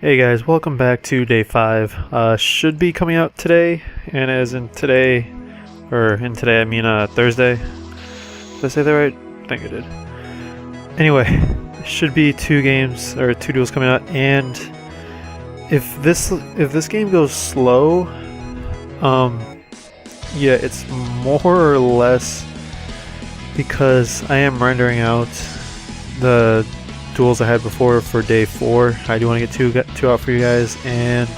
Hey guys, welcome back to day 5. Should be coming out today, and as in today, or in today I mean Thursday. Did I say that right? I think I did. Anyway, should be 2 games, or 2 duels coming out, and if this game goes slow, yeah, it's more or less because I am rendering out the duels I had before for day 4. I do want to get two out for you guys, and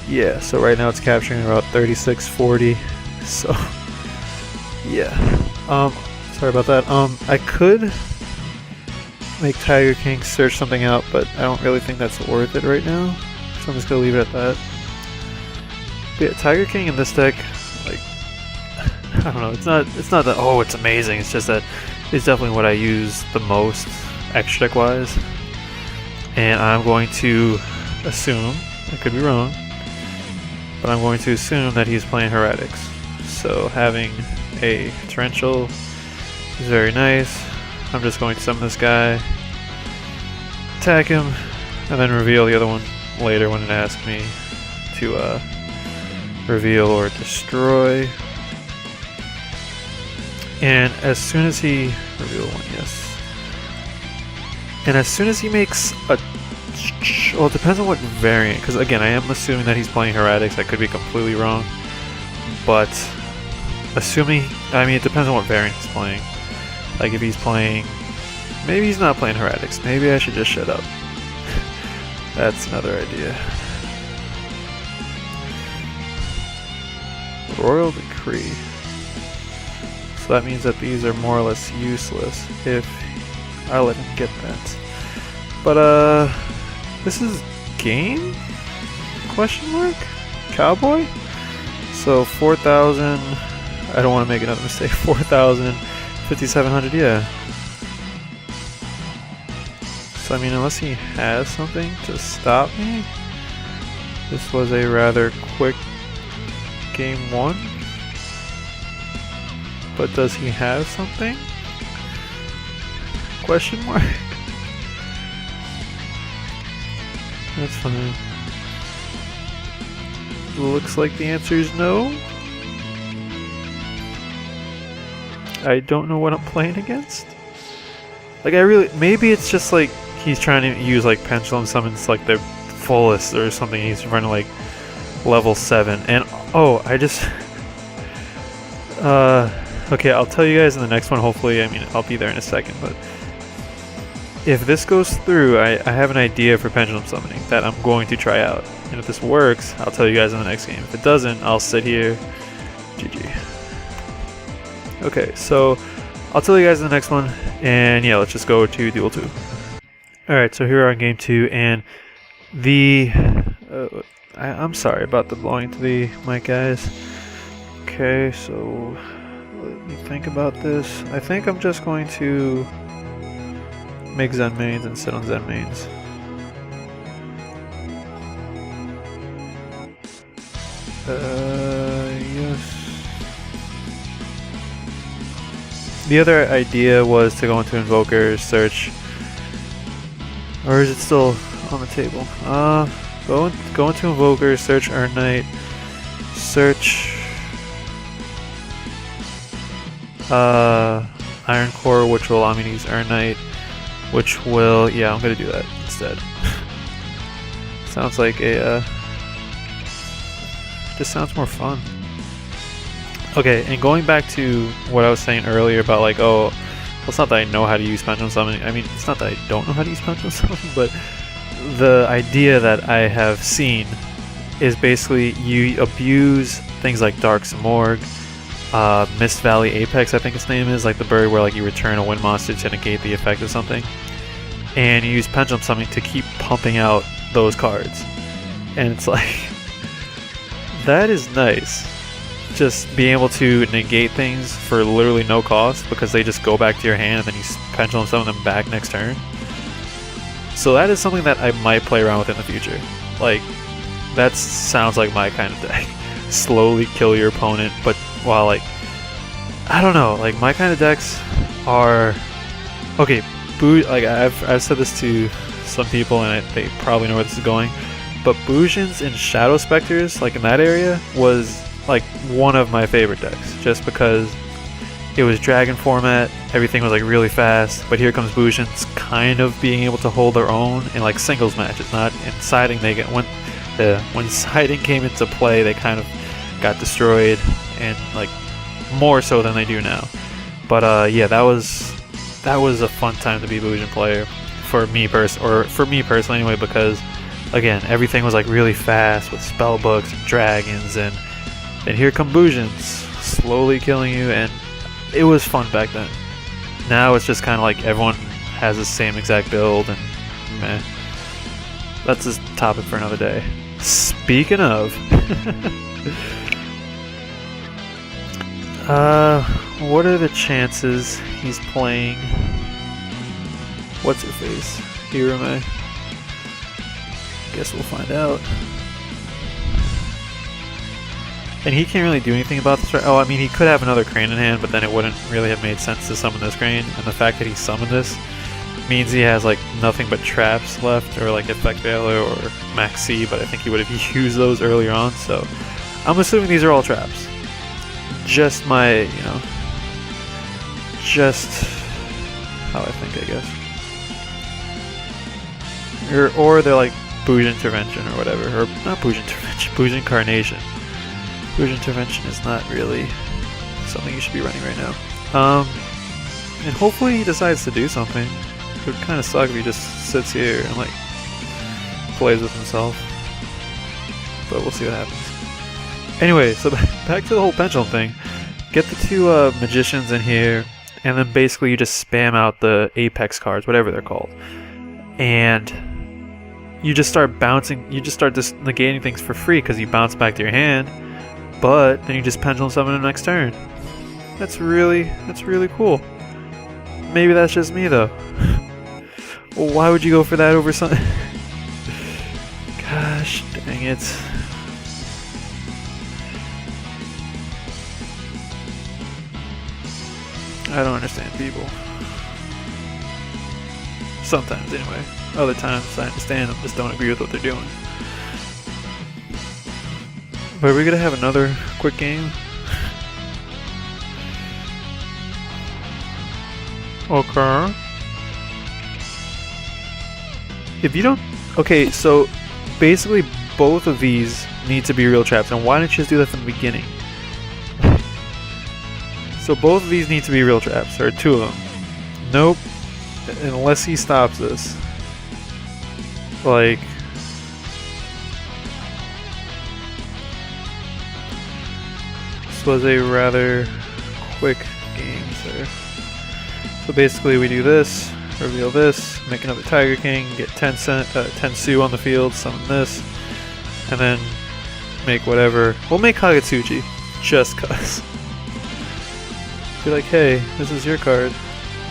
yeah, so right now it's capturing about 3640. So yeah, sorry about that. I could make Tiger King search something out, but I don't really think that's worth it right now, so I'm just gonna leave it at that. But yeah, Tiger King in this deck, like, I don't know, it's not that, oh, it's amazing, it's just that it's definitely what I use the most extra deck wise, and I'm going to assume, I could be wrong, but I'm going to assume that he's playing Heretics. So having a Torrential is very nice. I'm just going to summon this guy, attack him, and then reveal the other one later when it asks me to reveal or destroy. And as soon as he reveal one, yes. And as soon as he makes a, well, it depends on what variant, because again, I am assuming that he's playing Heretics. I could be completely wrong, but assuming, I mean, it depends on what variant he's playing. Like if he's playing, maybe he's not playing Heretics. Maybe I should just shut up. That's another idea. Royal Decree. So that means that these are more or less useless if I let him get that. But this is game? Question mark? Cowboy? So 4,000. I don't want to make another mistake. 4,000, 5,700. Yeah. So I mean, unless he has something to stop me, this was a rather quick game 1. But does he have something? Question mark? That's fine. Looks like the answer is no. I don't know what I'm playing against. Like, maybe it's just like he's trying to use like Pendulum Summons like their fullest or something. He's running like level 7. And oh, I just okay, I'll tell you guys in the next one, hopefully. I mean, I'll be there in a second, but if this goes through, I have an idea for Pendulum Summoning that I'm going to try out. And if this works, I'll tell you guys in the next game. If it doesn't, I'll sit here. GG. Okay, so I'll tell you guys in the next one. And yeah, let's just go to Duel 2. Alright, so here we are in Game 2. And the... I'm sorry about the blowing to the mic, guys. Okay, so let me think about this. I think I'm just going to make Zen mains and sit on Zen mains. Yes. The other idea was to go into Invoker, search, or is it still on the table? Go into Invoker, search Earn Knight, search Iron Core, which will allow me to use Earn Knight. Which will, yeah, I'm gonna do that instead. Sounds like a, just sounds more fun. Okay, and going back to what I was saying earlier about like, oh, well, it's not that I know how to use Pendulum Summoning. I mean, it's not that I don't know how to use Pendulum Summoning, but the idea that I have seen is basically you abuse things like Dark Morgue, Mist Valley Apex, I think its name is, like the bird where like you return a wind monster to negate the effect of something, and you use Pendulum Summoning to keep pumping out those cards, and it's like that is nice. Just being able to negate things for literally no cost because they just go back to your hand and then you Pendulum Summon them back next turn. So that is something that I might play around with in the future. Like, that sounds like my kind of deck. Slowly kill your opponent, but while like, I don't know, like my kind of decks are okay. Like I've said this to some people, and they probably know where this is going. but Bujins and Shadow Specters, like in that area, was like one of my favorite decks, just because it was dragon format, everything was like really fast, but here comes Bujins kind of being able to hold their own in like singles matches, not in siding. When siding came into play, they kind of got destroyed, and like more so than they do now. But yeah, that was a fun time to be a Bujin player for me personally anyway, because again, everything was like really fast with spell books and dragons, and here come Bujins slowly killing you, and it was fun back then. Now it's just kind of like everyone has the same exact build, and meh. That's a topic for another day. Speaking of, what are the chances he's playing? What's her face? Hirame. Guess we'll find out. And he can't really do anything about this, right? Oh, I mean, he could have another Crane in hand, but then it wouldn't really have made sense to summon this Crane. And the fact that he summoned this means he has like nothing but traps left, or like Effect Veiler or Maxi, but I think he would have used those earlier on, so I'm assuming these are all traps. Just my, just how I think, I guess. Or they're like Bujin Intervention or whatever, or not Bujin Intervention, Bujin Carnation. Bujin Intervention is not really something you should be running right now. And hopefully he decides to do something. It would kind of suck if he just sits here and like plays with himself. But we'll see what happens. Anyway, so back to the whole pendulum thing. Get the two magicians in here, and then basically you just spam out the apex cards, whatever they're called. And you just start bouncing, you just start negating things for free because you bounce back to your hand, but then you just pendulum summon the next turn. That's really cool. Maybe that's just me though. Well, why would you go for that over something? Gosh dang it. I don't understand people. Sometimes anyway. Other times I understand them, just don't agree with what they're doing. But are we gonna have another quick game? Okay. If you don't... Okay, so basically both of these need to be real traps, and why don't you just do that from the beginning? So both of these need to be real traps, or two of them. Nope. Unless he stops this. Like... This was a rather quick game, sir. So basically we do this, reveal this, make another Tiger King, get 10 Su on the field, summon this, and then make whatever. We'll make Kagetsuchi, just cuz. Be like, hey, this is your card.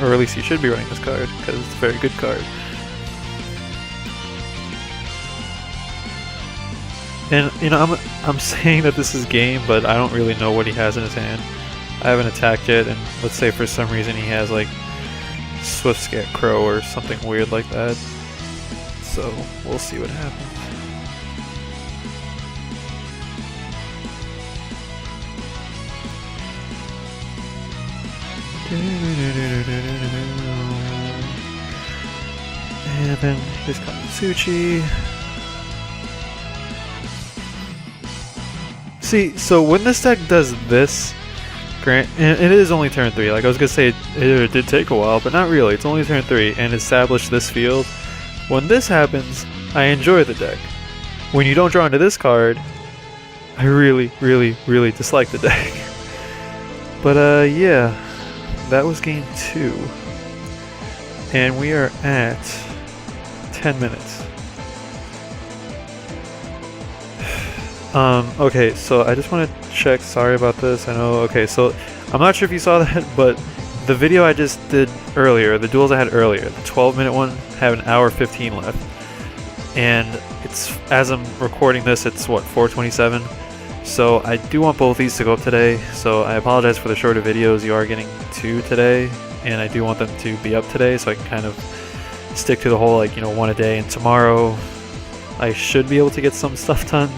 Or at least you should be running this card, because it's a very good card. And, I'm saying that this is game, but I don't really know what he has in his hand. I haven't attacked yet, and let's say for some reason he has, like, Swift Scarecrow or something weird like that. So, we'll see what happens. And then here's Kagetsuchi. See, so when this deck does this, and it is only turn 3, like I was gonna say it did take a while, but not really, it's only turn 3, and establish this field. When this happens, I enjoy the deck. When you don't draw into this card, I really dislike the deck. But yeah, that was game 2. And we are at 10 minutes. Okay, so I just want to check, sorry about this, I know, okay, so I'm not sure if you saw that, but the video I just did earlier, the duels I had earlier, the 12-minute one, have an hour 15 left, and it's, as I'm recording this, it's what, 4:27, so I do want both these to go up today, so I apologize for the shorter videos. You are getting 2 today, and I do want them to be up today, so I can kind of stick to the whole, like, one a day, and tomorrow I should be able to get some stuff done,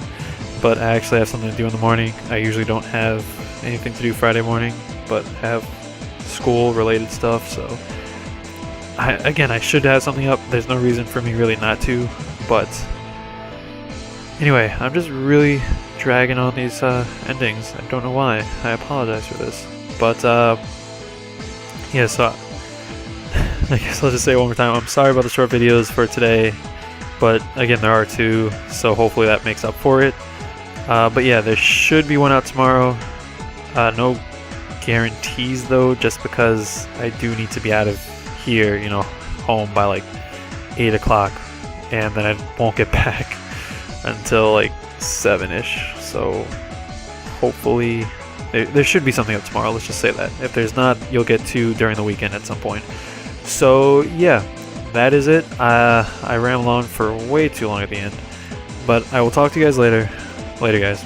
but I actually have something to do in the morning. I usually don't have anything to do Friday morning, but have school related stuff, so I should have something up. There's no reason for me really not to, but anyway, I'm just really dragging on these endings. I don't know why. I apologize for this, but yeah, so I guess I'll just say it one more time. I'm sorry about the short videos for today, but again, there are 2, so hopefully that makes up for it. But yeah, there should be one out tomorrow. No guarantees though, just because I do need to be out of here, you know, home by like 8 o'clock, and then I won't get back until like 7ish. So hopefully there should be something up tomorrow. Let's just say that. If there's not, you'll get 2 during the weekend at some point. So yeah, that is it. I ran along for way too long at the end, but I will talk to you guys later. Later, guys.